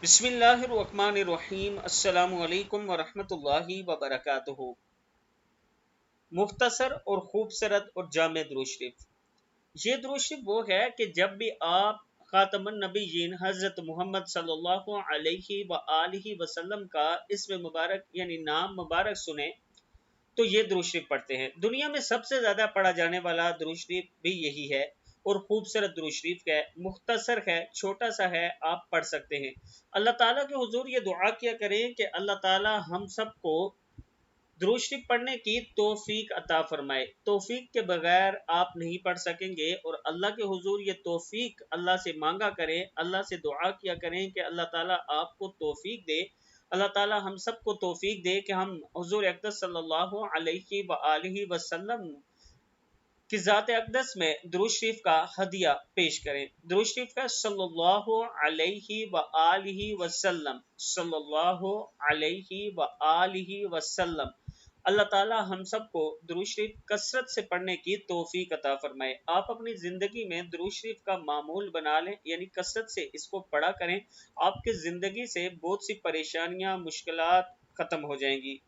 بسم اللہ الرحمن الرحیم۔ السلام علیکم ورحمۃ اللہ وبرکاتہ۔ مختصر اور خوبصورت اور جامع درود شریف۔ یہ درود شریف وہ ہے کہ جب بھی آپ خاتم النبیین حضرت محمد صلی اللہ علیہ وآلہ وسلم کا اسم مبارک یعنی نام مبارک سنیں تو یہ درود شریف پڑھتے ہیں۔ دنیا میں سب سے زیادہ پڑھا جانے والا درود شریف بھی یہی ہے اور خوبصورت درود شریف ہے، مختصر ہے، چھوٹا سا ہے، آپ پڑھ سکتے ہیں۔ اللہ تعالیٰ کے حضور یہ دعا کیا کریں کہ اللہ تعالیٰ ہم سب کو درود شریف پڑھنے کی توفیق عطا فرمائے۔ توفیق کے بغیر آپ نہیں پڑھ سکیں گے، اور اللہ کے حضور یہ توفیق اللہ سے مانگا کریں، اللہ سے دعا کیا کریں کہ اللہ تعالیٰ آپ کو توفیق دے۔ اللہ تعالیٰ ہم سب کو توفیق دے کہ ہم حضور اقدس صلی اللہ علیہ وآلہ وسلم کی ذات اقدس میں درود شریف کا ہدیہ پیش کریں۔ درود شریف کا صلی اللہ علیہ وآلہ وسلم، صلی اللہ علیہ وآلہ وسلم۔ اللہ تعالی ہم سب کو درود شریف کثرت سے پڑھنے کی توفیق عطا فرمائے۔ آپ اپنی زندگی میں درود شریف کا معمول بنا لیں، یعنی کثرت سے اس کو پڑھا کریں۔ آپ کی زندگی سے بہت سی پریشانیاں، مشکلات ختم ہو جائیں گی۔